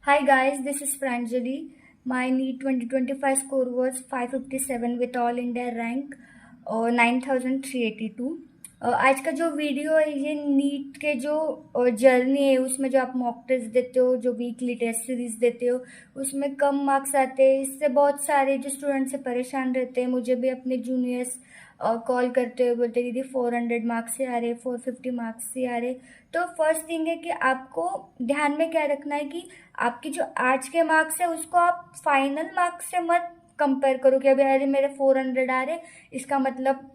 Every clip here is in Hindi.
Hi guys, this is Pranjali. My NEET 2025 score was 557 with all India rank 9382. आज का जो वीडियो है ये नीट के जो जर्नी है उसमें जो आप मॉक टेस्ट देते हो, जो वीकली टेस्ट सीरीज देते हो, उसमें कम मार्क्स आते हैं। इससे बहुत सारे जो स्टूडेंट्स से परेशान रहते हैं। मुझे भी अपने जूनियर्स कॉल करते हुए बोलते दीदी 400 मार्क्स से आ रहे, 450 मार्क्स से आ रहे। तो फर्स्ट थिंग है कि आपको ध्यान में क्या रखना है कि आपकी जो आज के मार्क्स है उसको आप फाइनल मार्क्स से मत कंपेयर करो कि अभी अरे मेरे 400 आ रहे, इसका मतलब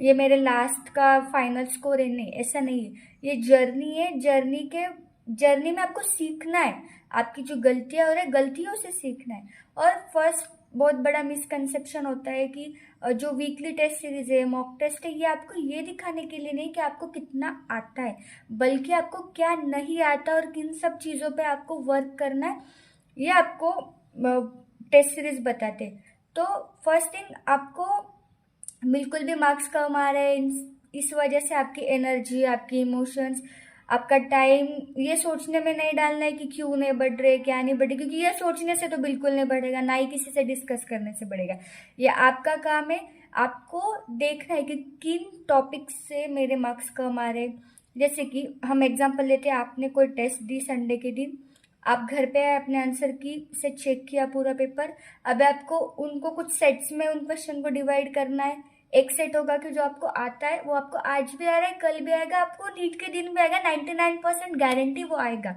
ये मेरे लास्ट का फाइनल स्कोर है। नहीं, ऐसा नहीं है। ये जर्नी है। जर्नी में आपको सीखना है। आपकी जो गलतियां हो रही है, गलतियों से सीखना है। और फर्स्ट बहुत बड़ा मिसकंसेप्शन होता है कि जो वीकली टेस्ट सीरीज है, मॉक टेस्ट है, ये आपको ये दिखाने के लिए नहीं कि आपको कितना आता है, बल्कि आपको क्या नहीं आता और किन सब चीज़ों पे आपको वर्क करना है, ये आपको टेस्ट सीरीज बताते हैं। तो फर्स्ट थिंग, आपको बिल्कुल भी मार्क्स कम आ रहे हैं इस वजह से आपकी एनर्जी, आपकी इमोशंस, आपका टाइम ये सोचने में नहीं डालना है कि क्यों नहीं बढ़ रहे, क्या नहीं बढ़े, क्योंकि ये सोचने से तो बिल्कुल नहीं बढ़ेगा, ना ही किसी से डिस्कस करने से बढ़ेगा। ये आपका काम है। आपको देखना है कि किन टॉपिक्स से मेरे मार्क्स कम आ रहे। जैसे कि हम एग्जांपल लेते हैं, आपने कोई टेस्ट दी संडे के दिन, आप घर पे आए, अपने आंसर की से चेक किया पूरा पेपर। अब आपको उनको कुछ सेट्स में उन क्वेश्चन को डिवाइड करना है। एक सेट होगा कि जो आपको आता है वो आपको आज भी आ रहा है, कल भी आएगा, आपको नीट के दिन भी आएगा, 99% गारंटी वो आएगा।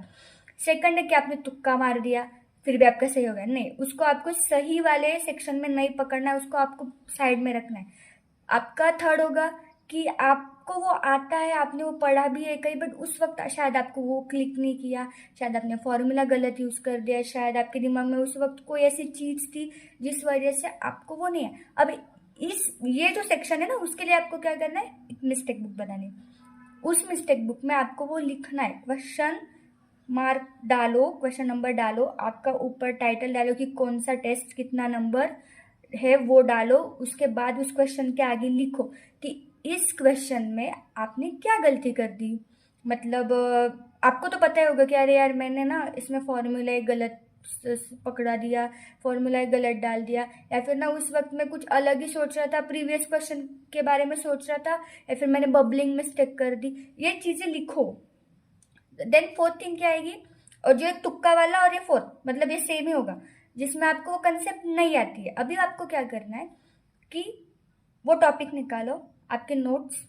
सेकंड है कि आपने तुक्का मार दिया फिर भी आपका सही होगा, नहीं, उसको आपको सही वाले सेक्शन में नहीं पकड़ना है, उसको आपको साइड में रखना है। आपका थर्ड होगा कि आपको वो आता है, आपने वो पढ़ा भी है कहीं, बट उस वक्त शायद आपको वो क्लिक नहीं किया, शायद आपने फॉर्मूला गलत यूज कर दिया, शायद आपके दिमाग में उस वक्त कोई ऐसी चीज थी जिस वजह से आपको वो नहीं है। अब ये जो सेक्शन है ना, उसके लिए आपको क्या करना है, एक मिस्टेक बुक बनानी है। उस मिस्टेक बुक में आपको वो लिखना है, क्वेश्चन मार्क डालो, क्वेश्चन नंबर डालो, आपका ऊपर टाइटल डालो कि कौन सा टेस्ट कितना नंबर है वो डालो। उसके बाद उस क्वेश्चन के आगे लिखो कि इस क्वेश्चन में आपने क्या गलती कर दी। मतलब आपको तो पता ही होगा कि अरे यार मैंने ना इसमें फॉर्मूला गलत पकड़ा दिया, फॉर्मूला गलत डाल दिया, या फिर ना उस वक्त मैं कुछ अलग ही सोच रहा था, प्रीवियस क्वेश्चन के बारे में सोच रहा था, या फिर मैंने बबलिंग मिस्टेक कर दी। ये चीजें लिखो। देन फोर्थ थिंग क्या आएगी, और जो एक तुक्का वाला और ये फोर्थ, मतलब ये सेम ही होगा, जिसमें आपको वो कंसेप्ट नहीं आती है। अभी आपको क्या करना है कि वो टॉपिक निकालो, आपके नोट्स,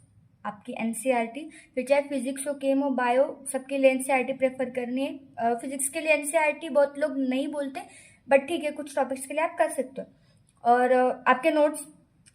आपकी एनसीईआरटी, फिर चाहे फिजिक्स हो, केम हो, बायो, सबके लिए एनसीईआरटी प्रेफर करनी है। फिजिक्स के लिए एनसीईआरटी बहुत लोग नहीं बोलते, बट ठीक है, कुछ टॉपिक्स के लिए आप कर सकते हो। और आपके नोट्स,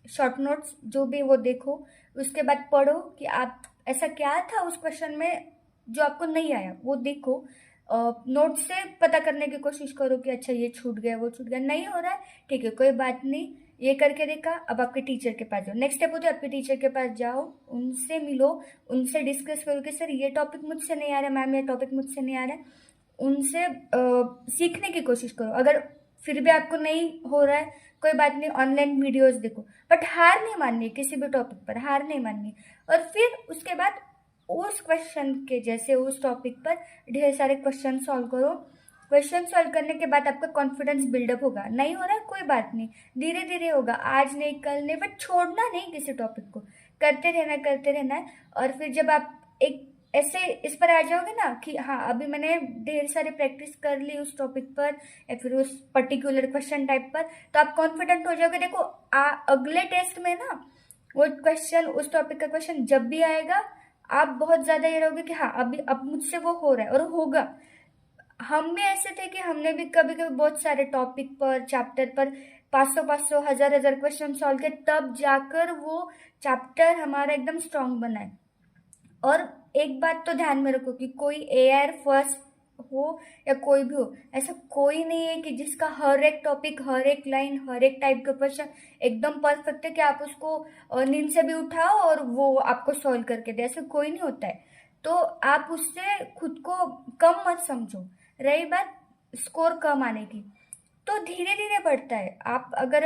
शॉर्ट नोट्स जो भी, वो देखो। उसके बाद पढ़ो कि आप ऐसा क्या था उस क्वेश्चन में जो आपको नहीं आया, वो देखो। नोट से पता करने की कोशिश करो कि अच्छा ये छूट गया, वो छूट गया, नहीं हो रहा है, ठीक है, कोई बात नहीं, ये करके देखा। अब आपके टीचर के पास जाओ। नेक्स्ट स्टेप होता है आपके टीचर के पास जाओ, उनसे मिलो, उनसे डिस्कस करो कि सर ये टॉपिक मुझसे नहीं आ रहा है, मैम ये टॉपिक मुझसे नहीं आ रहा है। उनसे सीखने की कोशिश करो। अगर फिर भी आपको नहीं हो रहा है, कोई बात नहीं, ऑनलाइन वीडियोस देखो, बट हार नहीं माननी है, किसी भी टॉपिक पर हार नहीं माननी। और फिर उसके बाद उस क्वेश्चन के जैसे उस टॉपिक पर ढेर सारे क्वेश्चन सॉल्व करो। क्वेश्चन सॉल्व करने के बाद आपका कॉन्फिडेंस बिल्डअप होगा। नहीं हो रहा है, कोई बात नहीं, धीरे धीरे होगा, आज नहीं कल नहीं, बट छोड़ना नहीं किसी टॉपिक को, करते रहना है। और फिर जब आप एक ऐसे इस पर आ जाओगे ना कि हाँ अभी मैंने ढेर सारी प्रैक्टिस कर ली उस टॉपिक पर या फिर उस पर्टिकुलर क्वेश्चन टाइप पर, तो आप कॉन्फिडेंट हो जाओगे। देखो अगले टेस्ट में ना वो क्वेश्चन, उस टॉपिक का क्वेश्चन जब भी आएगा, आप बहुत ज्यादा ये रहोगे कि हाँ अभी अब मुझसे वो हो रहा है, और होगा। हम भी ऐसे थे कि हमने भी कभी कभी बहुत सारे टॉपिक पर, चैप्टर पर 500 हजार हजार क्वेश्चन सॉल्व किए, तब जाकर वो चैप्टर हमारा एकदम स्ट्रांग बना है। और एक बात तो ध्यान में रखो कि कोई एआर फर्स्ट हो या कोई भी हो, ऐसा कोई नहीं है कि जिसका हर एक टॉपिक, हर एक लाइन, हर एक टाइप का क्वेश्चन एकदम परफेक्ट है कि आप उसको नींद से भी उठाओ और वो आपको सॉल्व करके दे, ऐसा कोई नहीं होता है। तो आप उससे खुद को कम मत समझो। रही बात स्कोर कम आने की, तो धीरे धीरे बढ़ता है। आप अगर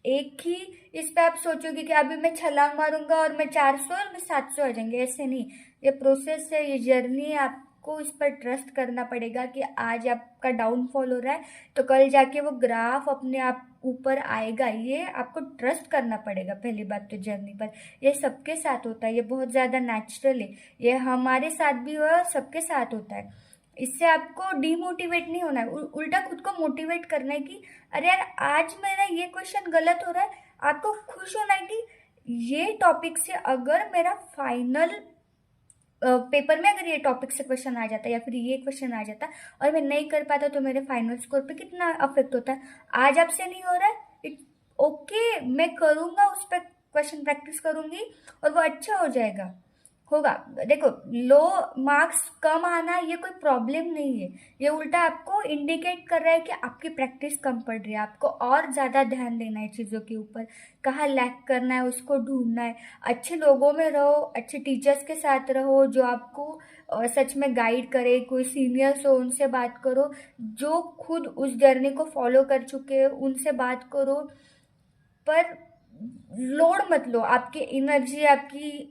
एक ही इस पे आप सोचोगे कि अभी मैं छलांग मारूंगा और मैं 400 और मैं 700 आ जाएंगे, ऐसे नहीं। ये प्रोसेस है, ये जर्नी है। आपको आपको इस पर ट्रस्ट करना पड़ेगा कि आज आपका डाउनफॉल हो रहा है तो कल जाके वो ग्राफ अपने आप ऊपर आएगा। ये आपको ट्रस्ट करना पड़ेगा पहली बात तो जर्नी पर। ये सबके साथ होता है, ये बहुत ज़्यादा नेचुरल है, ये हमारे साथ भी हुआ, सबके साथ होता है। इससे आपको डीमोटिवेट नहीं होना है, उल्टा खुद को मोटिवेट करना है कि अरे यार आज मेरा ये क्वेश्चन गलत हो रहा है। आपको खुश होना है कि ये टॉपिक से अगर मेरा फाइनल पेपर में अगर ये टॉपिक से क्वेश्चन आ जाता है या फिर ये क्वेश्चन आ जाता और मैं नहीं कर पाता तो मेरे फाइनल स्कोर पे कितना अफेक्ट होता है। आज आपसे नहीं हो रहा है, इट्स ओके, मैं करूँगा, उस पर क्वेश्चन प्रैक्टिस करूँगी और वो अच्छा हो जाएगा, होगा। देखो, लो मार्क्स कम आना ये कोई प्रॉब्लम नहीं है, ये उल्टा आपको इंडिकेट कर रहा है कि आपकी प्रैक्टिस कम पड़ रही है, आपको और ज़्यादा ध्यान देना है चीज़ों के ऊपर, कहाँ लैक करना है उसको ढूंढना है। अच्छे लोगों में रहो, अच्छे टीचर्स के साथ रहो जो आपको सच में गाइड करे, कोई सीनियर्स हो उनसे बात करो, जो खुद उस जर्नी को फॉलो कर चुके हैं उनसे बात करो। पर लोड मत लो, आपकी एनर्जी, आपकी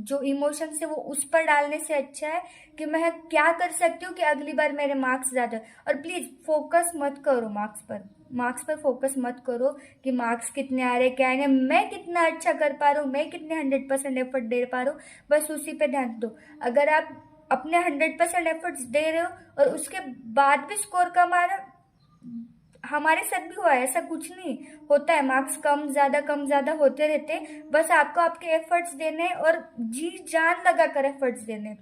जो इमोशंस है वो उस पर डालने से अच्छा है कि मैं क्या कर सकती हूँ कि अगली बार मेरे मार्क्स ज़्यादा। और प्लीज़ फोकस मत करो मार्क्स पर फोकस मत करो कि मार्क्स कितने आ रहे, क्या आएंगे, मैं कितना अच्छा कर पा रहा हूँ, मैं कितने 100% एफर्ट दे पा रहा हूँ, बस उसी पे ध्यान दो। अगर आप अपने 100% एफर्ट्स दे रहे हो और उसके बाद भी स्कोर कम आ रहा, हमारे साथ भी हुआ है, ऐसा कुछ नहीं होता है, मार्क्स कम ज्यादा होते रहते, बस आपको आपके एफर्ट्स देने और जी जान लगा कर एफर्ट्स देने।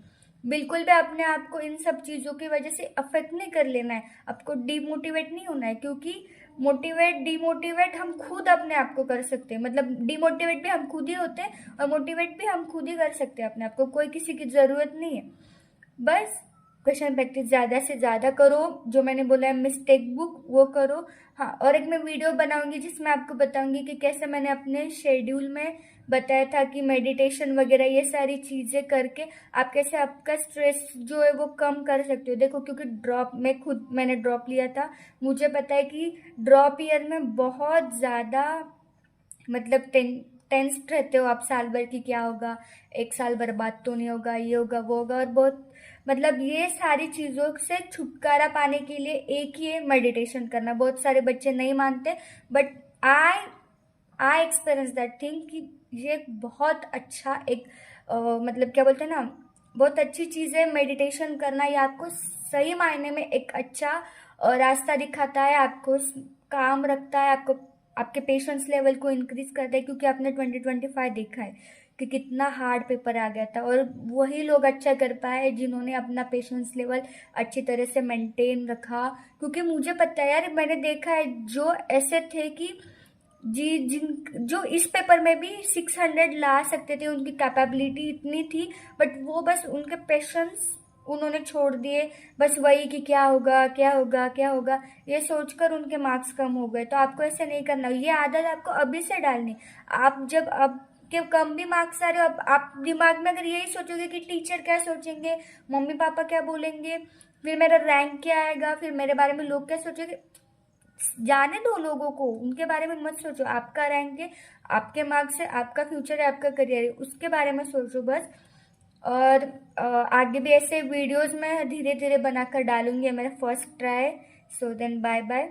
बिल्कुल भी अपने आप को इन सब चीजों की वजह से अफेक्ट नहीं कर लेना है, आपको डिमोटिवेट नहीं होना है, क्योंकि मोटिवेट डिमोटिवेट हम खुद अपने आप को कर सकते हैं। मतलब डिमोटिवेट भी हम खुद ही होते हैं और मोटिवेट भी हम खुद ही कर सकते हैं अपने आप को, कोई किसी की जरूरत नहीं है। बस क्वेश्चन प्रैक्टिस ज़्यादा से ज़्यादा करो, जो मैंने बोला है मिस्टेक बुक वो करो। हाँ, और एक मैं वीडियो बनाऊंगी जिसमें आपको बताऊंगी कि कैसे मैंने अपने शेड्यूल में बताया था कि मेडिटेशन वगैरह ये सारी चीज़ें करके आप कैसे आपका स्ट्रेस जो है वो कम कर सकते हो। देखो, क्योंकि मैंने ड्रॉप लिया था, मुझे पता है कि ड्रॉप ईयर में बहुत ज़्यादा मतलब टेंस्ड रहते हो आप, साल भर की क्या होगा, एक साल बर्बाद तो नहीं होगा, ये होगा वो होगा, और बहुत मतलब ये सारी चीज़ों से छुटकारा पाने के लिए एक ही है मेडिटेशन करना। बहुत सारे बच्चे नहीं मानते, but I I experience that thing कि ये एक बहुत अच्छा एक मतलब क्या बोलते हैं ना, बहुत अच्छी चीज़ है मेडिटेशन करना। ये आपको सही मायने में एक अच्छा रास्ता दिखाता है, आपको काम रखता है, आपको आपके पेशेंस लेवल को इंक्रीज करता है, क्योंकि आपने 2025 देखा है कि कितना हार्ड पेपर आ गया था और वही लोग अच्छा कर पाए जिन्होंने अपना पेशेंस लेवल अच्छी तरह से मेंटेन रखा। क्योंकि मुझे पता है यार, मैंने देखा है जो ऐसे थे कि जो इस पेपर में भी 600 ला सकते थे, उनकी कैपेबिलिटी इतनी थी, बट वो बस उनके पेशेंस उन्होंने छोड़ दिए, बस वही कि क्या होगा क्या होगा क्या होगा, ये सोचकर उनके मार्क्स कम हो गए। तो आपको ऐसे नहीं करना, ये आदत आपको अभी से डालनी। आप जब अब के कम भी मार्क्स आ रहे हो, आप दिमाग में अगर यही सोचोगे कि टीचर क्या सोचेंगे, मम्मी पापा क्या बोलेंगे, फिर मेरा रैंक क्या आएगा, फिर मेरे बारे में लोग क्या सोचेंगे, जाने दो लोगों को, उनके बारे में मत सोचो। आपका रैंक है, आपके मार्क्स है, आपका फ्यूचर है, आपका करियर है, उसके बारे में सोचो बस। और आगे भी ऐसे वीडियोस मैं धीरे धीरे बनाकर डालूंगी, मेरा first try. So then bye bye.